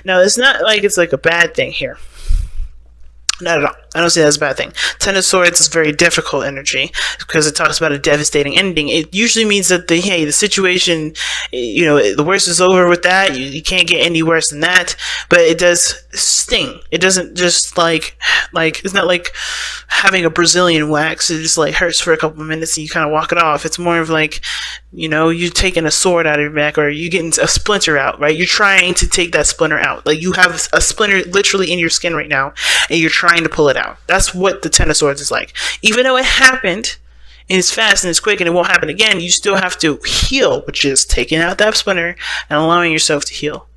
Now, it's not like it's like a bad thing here. Not at all. I don't see that as a bad thing. Ten of Swords is very difficult energy because it talks about a devastating ending. It usually means that the situation, the worst is over with that. You can't get any worse than that. But it does sting. It doesn't just like it's not like having a Brazilian wax. It just like hurts for a couple of minutes and you kind of walk it off. It's more of like, you're taking a sword out of your back, or you're getting a splinter out, right? You're trying to take that splinter out. Like you have a splinter literally in your skin right now, and you're trying to pull it out. That's what the Ten of Swords is like. Even though it happened, and it's fast and it's quick and it won't happen again, you still have to heal, which is taking out that splinter and allowing yourself to heal.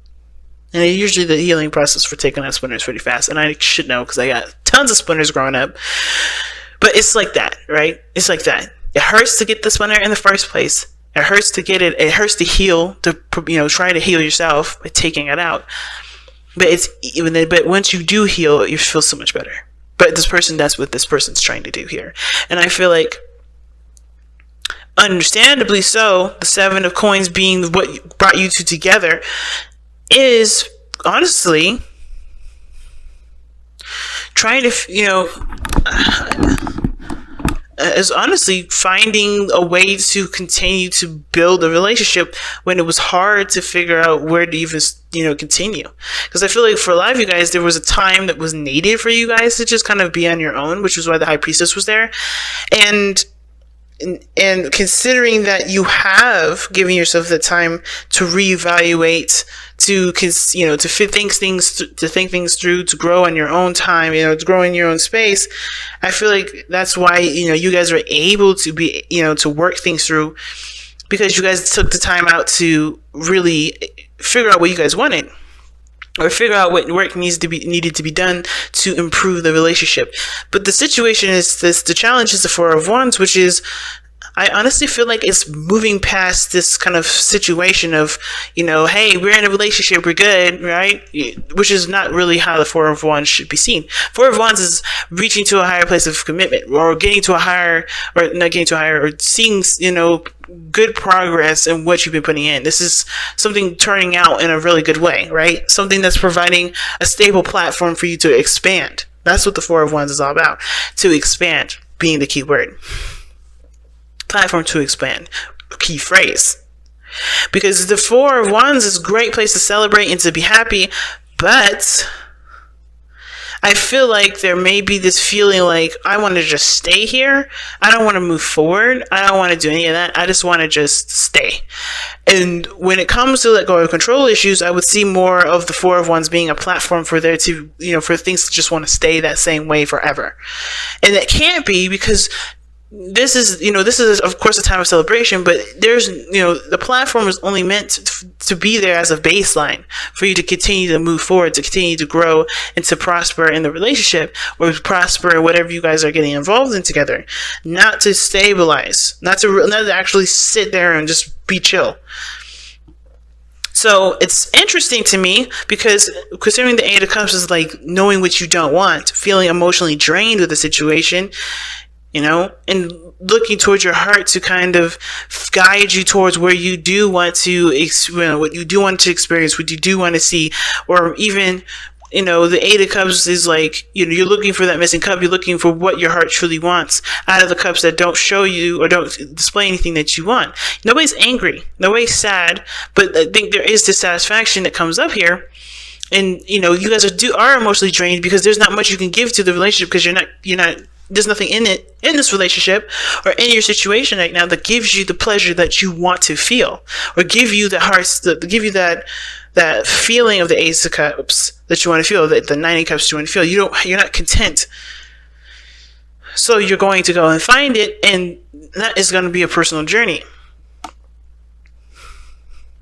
And usually the healing process for taking out splinter is pretty fast. And I should know because I got tons of splinters growing up. But it's like that, right? It's like that. It hurts to get the splinter in the first place. It hurts to get it. It hurts to heal, to try to heal yourself by taking it out. But once you do heal, you feel so much better. But that's what this person's trying to do here. And I feel like, understandably so, the Seven of Coins being what brought you two together is honestly trying to, is honestly finding a way to continue to build a relationship when it was hard to figure out where to even, continue. Because I feel like for a lot of you guys, there was a time that was needed for you guys to just kind of be on your own, which was why the High Priestess was there. And considering that you have given yourself the time to reevaluate, to think things through, to grow on your own time, to grow in your own space, I feel like that's why you guys are able to be to work things through, because you guys took the time out to really figure out what you guys wanted, or figure out what work needed to be done to improve the relationship. But the situation is this: the challenge is the Four of Wands, which is, I honestly feel like it's moving past this kind of situation of, hey, we're in a relationship, we're good, right? Which is not really how the Four of Wands should be seen. Four of Wands is reaching to a higher place of commitment, or or seeing, good progress in what you've been putting in. This is something turning out in a really good way, right? Something that's providing a stable platform for you to expand. That's what the Four of Wands is all about. To expand being the key word. Platform to expand, key phrase. Because the Four of Wands is a great place to celebrate and to be happy, but I feel like there may be this feeling like, I want to just stay here. I don't want to move forward. I don't want to do any of that. I just want to just stay. And when it comes to let go of control issues, I would see more of the Four of Wands being a platform for there to, for things to just want to stay that same way forever. And that can't be, because this is of course a time of celebration, but there's, the platform is only meant to be there as a baseline for you to continue to move forward, to continue to grow, and to prosper in the relationship, or prosper in whatever you guys are getting involved in together. Not to stabilize, not to actually sit there and just be chill. So it's interesting to me, because considering the Eight of Cups is like knowing what you don't want, feeling emotionally drained with the situation, and looking towards your heart to kind of guide you towards where you do want to, what you do want to experience, what you do want to see, or even, the Eight of Cups is like, you're looking for that missing cup. You're looking for what your heart truly wants out of the cups that don't show you or don't display anything that you want. Nobody's angry. Nobody's sad. But I think there is dissatisfaction that comes up here. And, you guys are emotionally drained because there's not much you can give to the relationship, because you're not, there's nothing in this relationship or in your situation right now that gives you the pleasure that you want to feel, or give you that feeling of the Ace of Cups that you want to feel, the Nine of Cups you want to feel. You're not content. So you're going to go and find it, and that is going to be a personal journey.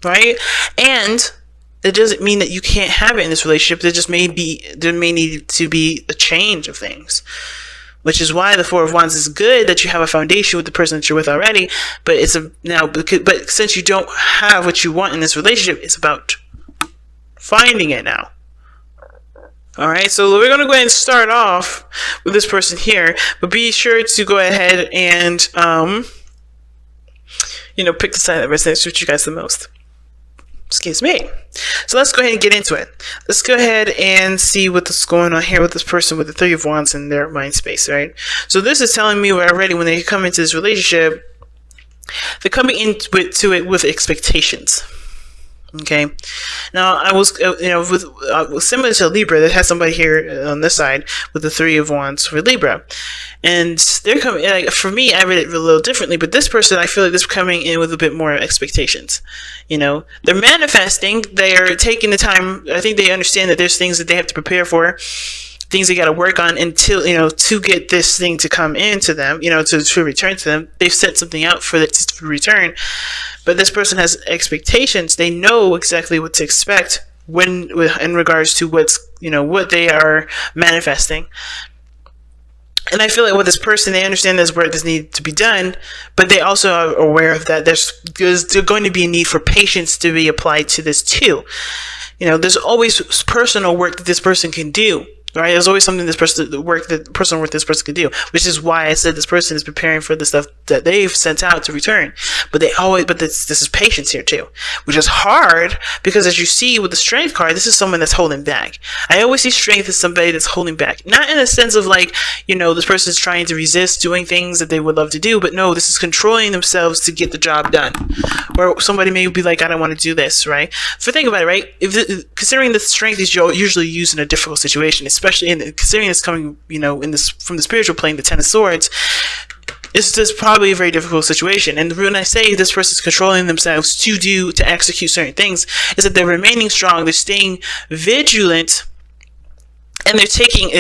Right? And it doesn't mean that you can't have it in this relationship. There may need to be a change of things. Which is why the Four of Wands is good, that you have a foundation with the person that you're with already. But but since you don't have what you want in this relationship, it's about finding it now. All right, so we're going to go ahead and start off with this person here, but be sure to go ahead and pick the side that resonates with you guys the most. Excuse me. So let's go ahead and get into it. Let's go ahead and see what's going on here with this person with the Three of Wands in their mind space, right? So this is telling me already when they come into this relationship, they're coming into it with expectations. Okay. Now I was, with similar to Libra, that has somebody here on this side with the Three of Wands for Libra, and they're coming. Like, for me, I read it a little differently, but this person, I feel like they're coming in with a bit more expectations. They're manifesting. They are taking the time. I think they understand that there's things that they have to prepare for, things they got to work on until, to get this thing to come into them, to return to them. They've set something out for it to return, but this person has expectations. They know exactly what to expect in regards to what they are manifesting. And I feel like with this person, they understand there's work that needs to be done, but they also are aware of that there's going to be a need for patience to be applied to this too. There's always personal work that this person can do. Right? There's always something personal work this person can do, which is why I said this person is preparing for the stuff that they've sent out to return. But this is patience here too, which is hard because, as you see with the Strength card, this is someone that's holding back. I always see Strength as somebody that's holding back, not in a sense of like, this person is trying to resist doing things that they would love to do, but no, this is controlling themselves to get the job done. Or somebody may be like, I don't want to do this, right? So think about it, right? Considering the Strength is usually used in a difficult situation, especially considering it's coming, from the spiritual plane, the Ten of Swords, it's just probably a very difficult situation. And when I say this person's controlling themselves to execute certain things, is that they're remaining strong, they're staying vigilant, and they're taking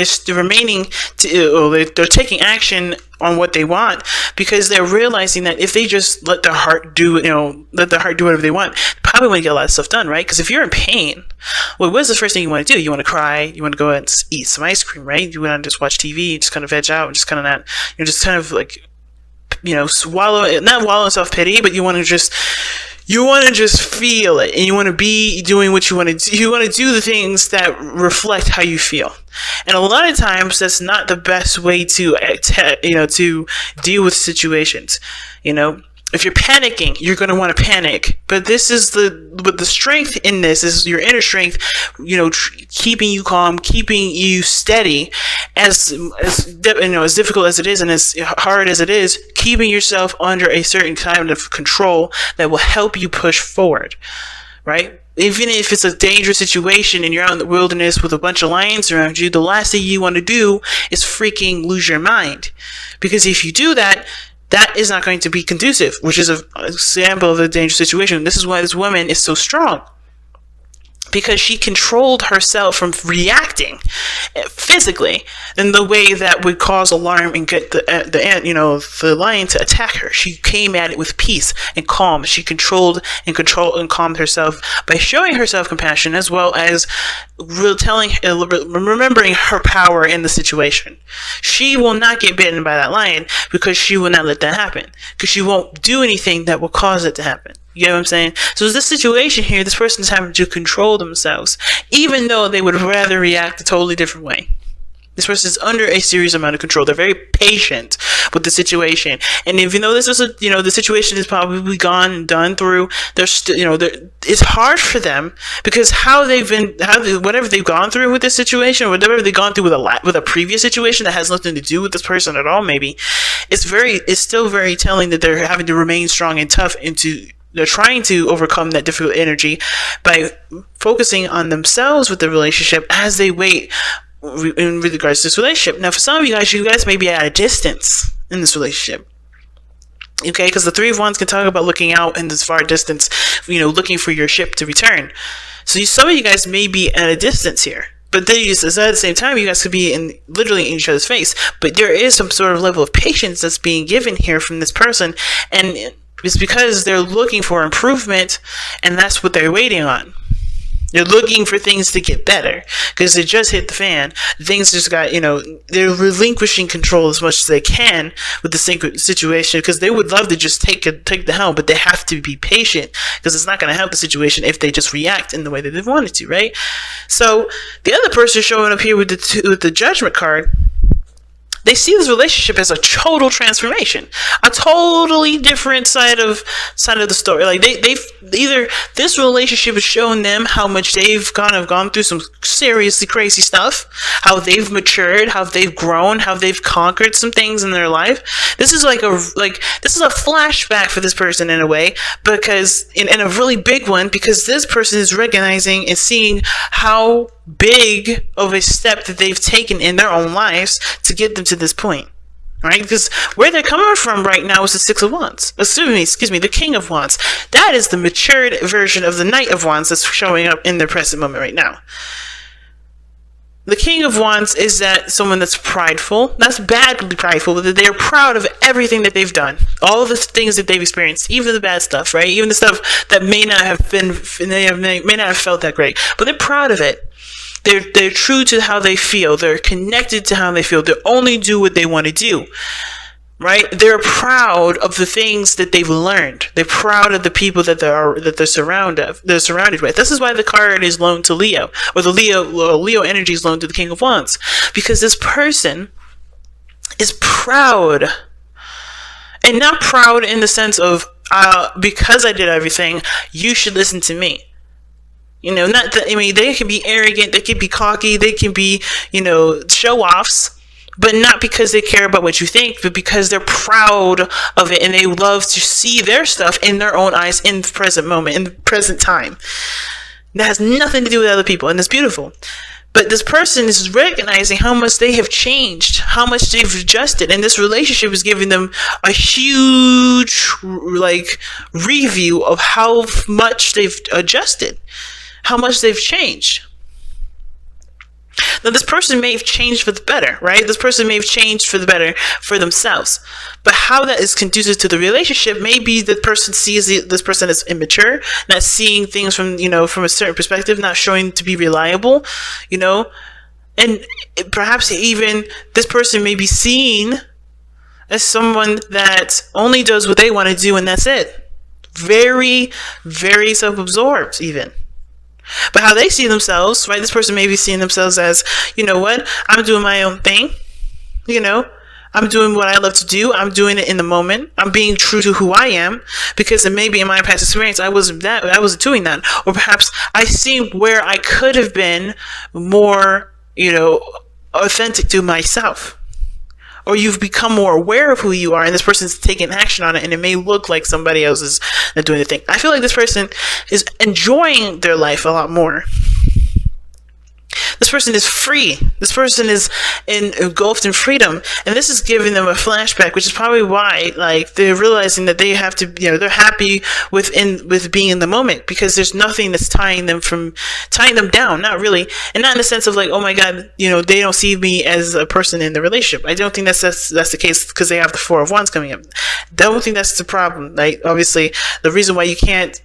action on what they want, because they're realizing that if they just let their heart do whatever they want, they probably want to get a lot of stuff done, right? Because if you're in pain, well, what's the first thing you want to do? You want to cry, you want to go out and eat some ice cream, right? You want to just watch TV, just kind of veg out, and just kind of not, just kind of like, not wallow in self-pity, but you want to just feel it, and you want to be doing what you want to do. You want to do the things that reflect how you feel. And a lot of times that's not the best way to deal with situations. If you're panicking, you're going to want to panic. But the strength in this is your inner strength, keeping you calm, keeping you steady, as difficult as it is and as hard as it is, keeping yourself under a certain kind of control that will help you push forward, right? Even if it's a dangerous situation and you're out in the wilderness with a bunch of lions around you, the last thing you want to do is freaking lose your mind. Because if you do that, that is not going to be conducive, which is an example of a dangerous situation. This is why this woman is so strong, because she controlled herself from reacting physically in the way that would cause alarm and get the lion to attack her. She came at it with peace and calm. She controlled and calmed herself by showing herself compassion, as well as remembering her power in the situation. She will not get bitten by that lion because she will not let that happen, because she won't do anything that will cause it to happen. You know what I'm saying? So this situation here, this person's having to control themselves, even though they would rather react a totally different way. This person is under a serious amount of control. They're very patient with the situation, and even though this is the situation is probably gone and done through, they're still, it's hard for them, because whatever they've gone through with this situation, or whatever they've gone through with a previous situation that has nothing to do with this person at all, maybe it's still very telling that they're having to remain strong and tough, they're trying to overcome that difficult energy by focusing on themselves with the relationship as they wait in regards to this relationship. Now, for some of you guys may be at a distance in this relationship. Okay, because the Three of Wands can talk about looking out in this far distance, looking for your ship to return. So some of you guys may be at a distance here. But then at the same time, you guys could be literally in each other's face. But there is some sort of level of patience that's being given here from this person, and it's because they're looking for improvement, and that's what they're waiting on. They're looking for things to get better, because they just hit the fan. Things just got, they're relinquishing control as much as they can with the situation, because they would love to just take the helm, but they have to be patient, because it's not going to help the situation if they just react in the way that they wanted to, right? So the other person showing up here with the Judgment card, they see this relationship as a total transformation, a totally different side of the story. Like they've either this relationship has shown them how much they've kind of gone through some seriously crazy stuff, how they've matured, how they've grown, how they've conquered some things in their life. This is this is a flashback for this person in a way, because in a really big one, because this person is recognizing and seeing how big of a step that they've taken in their own lives to get them to this point, right? Because where they're coming from right now is the Six of Wands. Excuse me, the King of Wands. That is the matured version of the Knight of Wands that's showing up in their present moment right now. The King of Wands is that someone that's prideful, that's badly prideful, but they're proud of everything that they've done, all of the things that they've experienced, even the bad stuff, right? Even the stuff that may not have felt that great, but they're proud of it. They're true to how they feel. They're connected to how they feel. They only do what they want to do, right? They're proud of the things that they've learned. They're proud of the people that they're surrounded with. This is why the card is loaned to Leo, or the Leo energy is loaned to the King of Wands, because this person is proud, and not proud in the sense of because I did everything, you should listen to me. You know, not that, I mean, they can be arrogant, they can be cocky, they can be, show-offs, but not because they care about what you think, but because they're proud of it and they love to see their stuff in their own eyes in the present moment, in the present time. That has nothing to do with other people, and it's beautiful. But this person is recognizing how much they have changed, how much they've adjusted, and this relationship is giving them a huge, review of how much they've adjusted, how much they've changed. Now, this person may have changed for the better, right? This person may have changed for the better for themselves. But how that is conducive to the relationship may be the person sees this person as immature, not seeing things from a certain perspective, not showing to be reliable, and perhaps even this person may be seen as someone that only does what they want to do and that's it. Very, very self-absorbed even. But how they see themselves, right? This person may be seeing themselves as, I'm doing my own thing. I'm doing what I love to do. I'm doing it in the moment. I'm being true to who I am, because it may be in my past experience I wasn't doing that. Or perhaps I see where I could have been more, authentic to myself. Or you've become more aware of who you are, and this person's taking action on it, and it may look like somebody else is not doing the thing. I feel like this person is enjoying their life a lot more. This person is free. This person is engulfed in freedom, and this is giving them a flashback, which is probably why, they're realizing that they have to, they're happy with being in the moment, because there's nothing that's tying them down. Not really, and not in the sense of oh my God, they don't see me as a person in the relationship. I don't think that's the case, because they have the Four of Wands coming up. I don't think that's the problem. Obviously, the reason why you can't,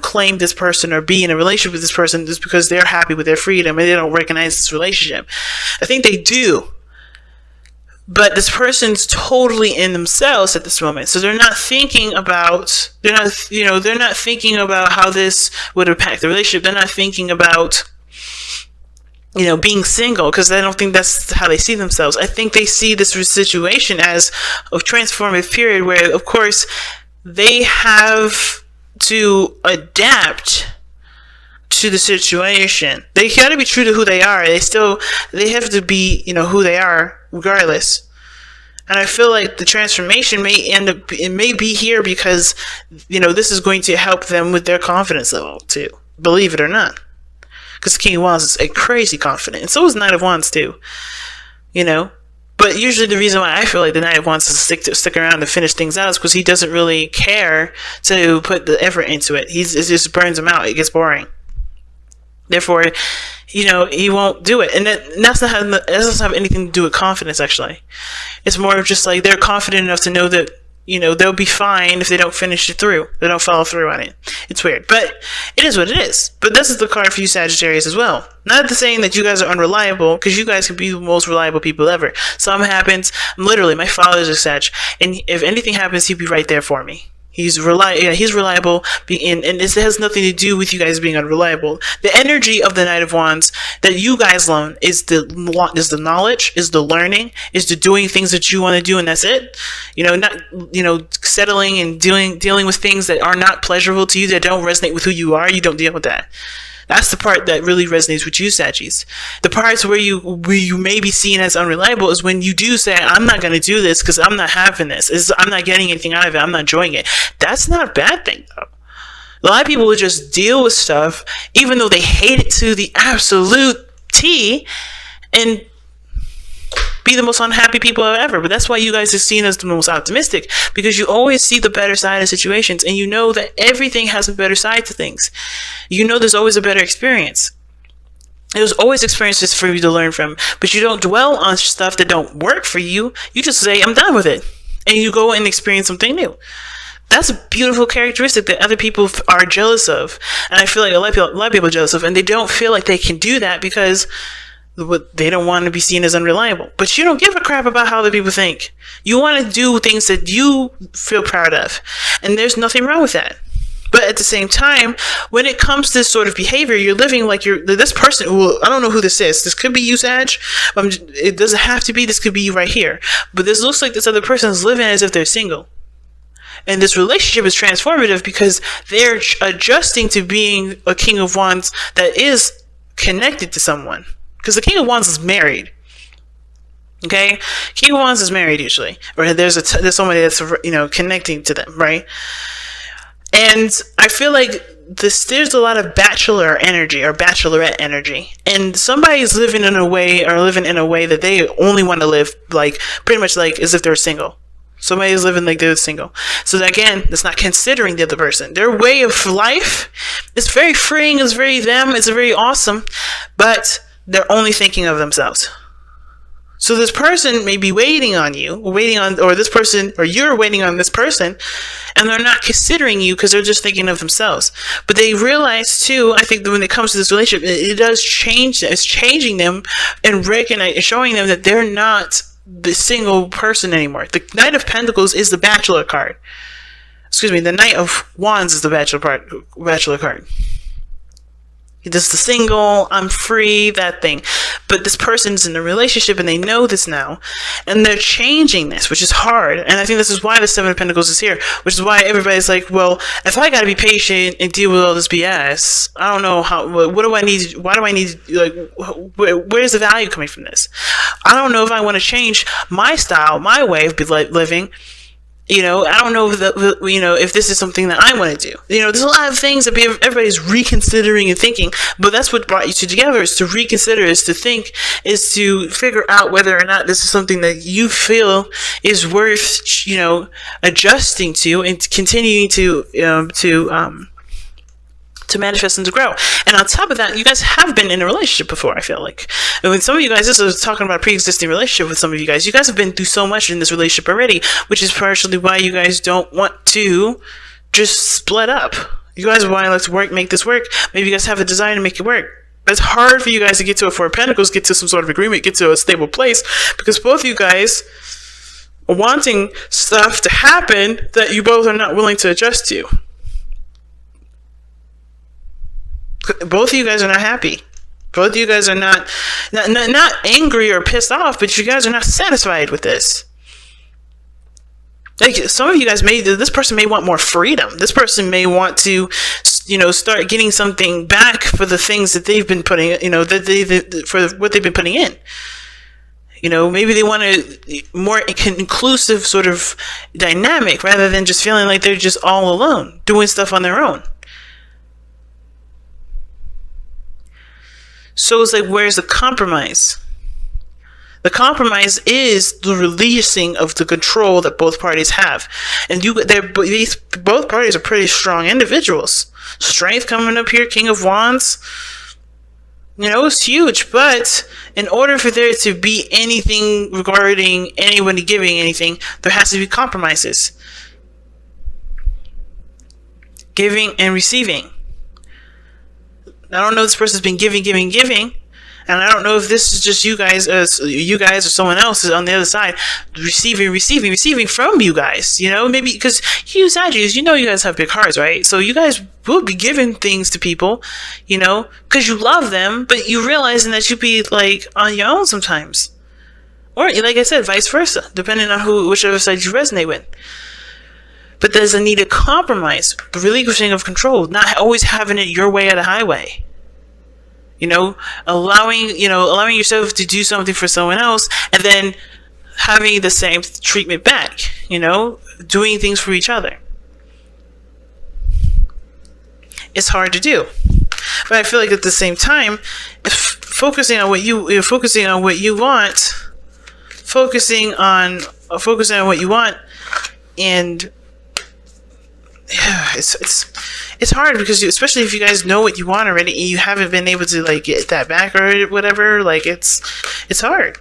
claim this person or be in a relationship with this person is because they're happy with their freedom and they don't recognize this relationship. I think they do, but this person's totally in themselves at this moment, so they're not thinking about how this would impact the relationship. They're not thinking about being single, because I don't think that's how they see themselves. I think they see this situation as a transformative period where, of course, they have to adapt to the situation. They got to be true to who they are. They have to be, who they are regardless. And I feel like the transformation may be here because, this is going to help them with their confidence level too, believe it or not. Because the King of Wands is a crazy confident, and so is Knight of Wands too, But usually the reason why I feel like the Knight of Wands is stick around to finish things out is because he doesn't really care to put the effort into it. It just burns him out. It gets boring. Therefore, he won't do it. And that doesn't have anything to do with confidence, actually. It's more of just they're confident enough to know that, they'll be fine if they don't finish it through. They don't follow through on it. It's weird. But it is what it is. But this is the card for you Sagittarius as well. Not saying that you guys are unreliable, because you guys can be the most reliable people ever. Something happens. Literally, my father's a Sag. And if anything happens, he'd be right there for me. He's reliable, and this has nothing to do with you guys being unreliable. The energy of the Knight of Wands that you guys learn is the knowledge, is the learning, is the doing things that you want to do, and that's it. Not settling and dealing with things that are not pleasurable to you, that don't resonate with who you are. You don't deal with that. That's the part that really resonates with you, Saggies. The parts where you may be seen as unreliable is when you do say, I'm not going to do this because I'm not having this. I'm not getting anything out of it. I'm not enjoying it. That's not a bad thing, though. A lot of people will just deal with stuff, even though they hate it to the absolute T, and be the most unhappy people ever. But that's why you guys are seen as the most optimistic, because you always see the better side of situations, and you know that everything has a better side to things. You know there's always a better experience. There's always experiences for you to learn from, but you don't dwell on stuff that don't work for you. You just say, I'm done with it, and you go and experience something new. That's a beautiful characteristic that other people are jealous of, and I feel like a lot of people are jealous of, and they don't feel like they can do that because they don't want to be seen as unreliable. But you don't give a crap about how other people think. You want to do things that you feel proud of, and there's nothing wrong with that. But at the same time, when it comes to this sort of behavior, you're living like this person. Well, I don't know who this is. This could be you, Sag. It doesn't have to be. This could be you right here. But this looks like this other person is living as if they're single. And this relationship is transformative because they're adjusting to being a King of Wands that is connected to someone. Because the King of Wands is married. Okay? King of Wands is married usually. Or there's somebody that's, connecting to them, right? And I feel like there's a lot of bachelor energy or bachelorette energy. And somebody's living in a way that they only want to live like, pretty much like as if they're single. Somebody's living like they're single. So that, again, that's not considering the other person. Their way of life is very freeing, it's very them, it's very awesome, but they're only thinking of themselves. So this person may be waiting on you, or you're waiting on this person, and they're not considering you because they're just thinking of themselves. But they realize too, I think that when it comes to this relationship, it does change. It's changing them and showing them that they're not the single person anymore. The Knight of Pentacles is the Bachelor card. Excuse me, the Knight of Wands is the Bachelor card. This is the single, I'm free, that thing. But this person's in a relationship and they know this now. And they're changing this, which is hard. And I think this is why the Seven of Pentacles is here. Which is why everybody's like, well, if I gotta be patient and deal with all this BS, I don't know what do I need, why do I need, where's the value coming from this? I don't know if I want to change my style, my way of living. I don't know if this is something that I want to do. There's a lot of things that everybody's reconsidering and thinking, but that's what brought you two together, is to reconsider, is to think, is to figure out whether or not this is something that you feel is worth, adjusting to and continuing to manifest and to grow. And on top of that, you guys have been in a relationship before, I feel like. I mean, some of you guys, this is talking about a pre-existing relationship with some of you guys. You guys have been through so much in this relationship already, which is partially why you guys don't want to just split up. You guys are wanting, let's make this work. Maybe you guys have a desire to make it work. But it's hard for you guys to get to a Four of Pentacles, get to some sort of agreement, get to a stable place, because both of you guys are wanting stuff to happen that you both are not willing to adjust to. Both of you guys are not happy. Both of you guys are not angry or pissed off, but you guys are not satisfied with this. Like, some of you guys this person may want more freedom. This person may want to, start getting something back for the things that they've been putting, for what they've been putting in. Maybe they want a more inclusive sort of dynamic rather than just feeling like they're just all alone, doing stuff on their own. So it's like, where's the compromise? The compromise is the releasing of the control that both parties have. And both parties are pretty strong individuals. Strength coming up here, King of Wands. It's huge. But in order for there to be anything regarding anybody giving anything, there has to be compromises. Giving and receiving. I don't know if this person's been giving, And I don't know if this is just you guys or someone else is on the other side receiving from you guys. Maybe because you Sagittarius, you guys have big hearts, right? So you guys will be giving things to people, because you love them, but you realizing that you be like on your own sometimes. Or, like I said, vice versa, depending on whichever side you resonate with. But there's a need to compromise, the relinquishing of control, not always having it your way or the highway. Allowing yourself to do something for someone else and then having the same treatment back, doing things for each other. It's hard to do. But I feel like at the same time, focusing on what you want, focusing on what you want, and it's hard because especially if you guys know what you want already and you haven't been able to like get that back or whatever, like it's hard.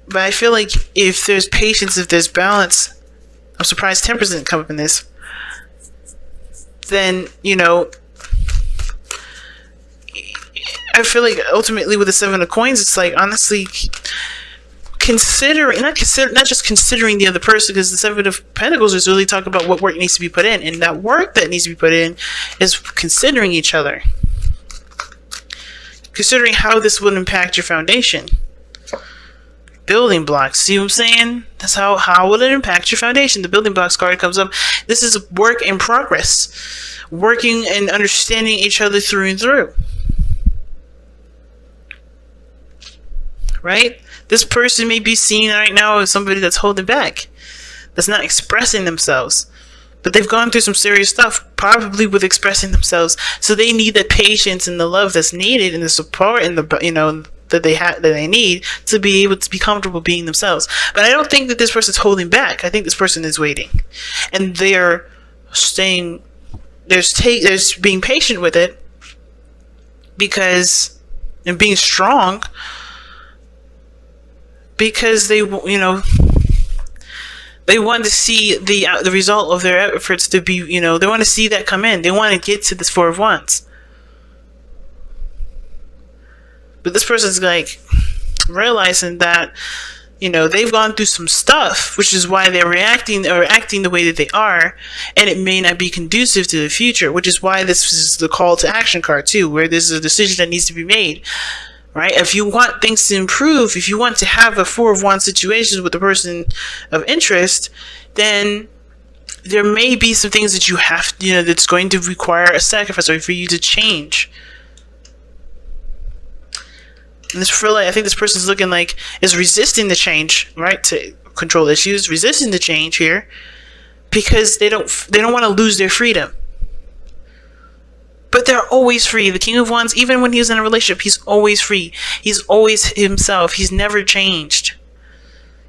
But I feel like if there's patience, if there's balance, I'm surprised Temperance didn't come up in this, then I feel like ultimately with the Seven of Coins, it's like honestly not just considering the other person, because the Seven of Pentacles is really talking about what work needs to be put in, and that work that needs to be put in is considering each other, considering how this will impact your foundation. Building blocks, see what I'm saying? That's how will it impact your foundation? The building blocks card comes up. This is work in progress, working and understanding each other through and through, right? This person may be seen right now as somebody that's holding back, that's not expressing themselves, but they've gone through some serious stuff, probably with expressing themselves. So they need the patience and the love that's needed, and the support and the that they need to be able to be comfortable being themselves. But I don't think that this person's holding back. I think this person is waiting, and they're staying. There's being patient with it, and being strong. Because they want to see the result of their efforts to be, they want to see that come in. They want to get to this Four of Wands. But this person's like realizing that, they've gone through some stuff, which is why they're reacting or acting the way that they are, and it may not be conducive to the future, which is why this is the call to action card too, where there's a decision that needs to be made. Right? If you want things to improve, if you want to have a Four of Wands situation with the person of interest, then there may be some things that you have, that's going to require a sacrifice or for you to change. And I think this person's looking like is resisting the change, right? To control issues, resisting the change here because they don't want to lose their freedom. But they're always free. The King of Wands, even when he's in a relationship, he's always free. He's always himself. He's never changed.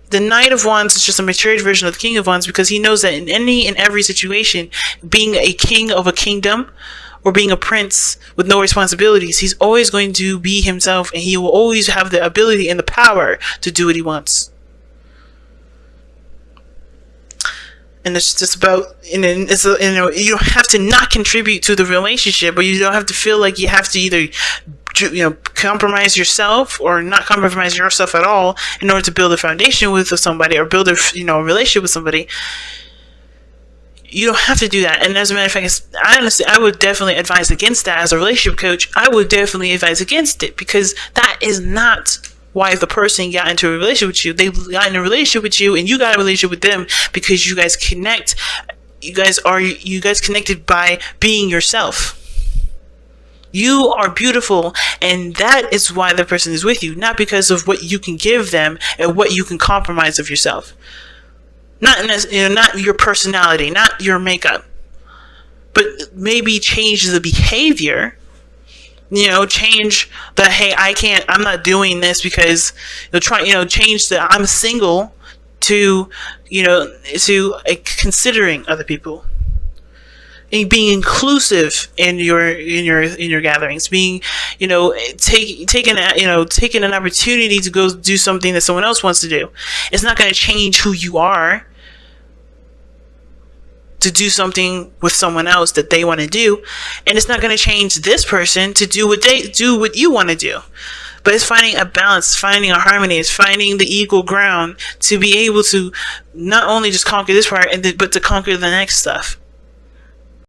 The Knight of Wands is just a matured version of the King of Wands because he knows that in any and every situation, being a king of a kingdom or being a prince with no responsibilities, he's always going to be himself, and he will always have the ability and the power to do what he wants. And it's just about, you don't have to not contribute to the relationship, but you don't have to feel like you have to either, compromise yourself or not compromise yourself at all in order to build a foundation with somebody or build a relationship with somebody. You don't have to do that. And as a matter of fact, I would definitely advise against that. As a relationship coach, I would definitely advise against it, because that is not why the person got into a relationship with you. They got in a relationship with you, and you got a relationship with them because you guys connect. You guys connected by being yourself. You are beautiful, and that is why the person is with you, not because of what you can give them and what you can compromise of yourself. Not your personality, not your makeup, but maybe change the behavior. Change the, hey, I'm not doing this because change the I'm single to considering other people, and being inclusive in your gatherings, being taking an opportunity to go do something that someone else wants to do. It's not going to change who you are. to do something with someone else that they want to do, and it's not going to change this person to do what you want to do. But it's finding a balance, finding a harmony, it's finding the equal ground to be able to not only just conquer this part, but to conquer the next stuff.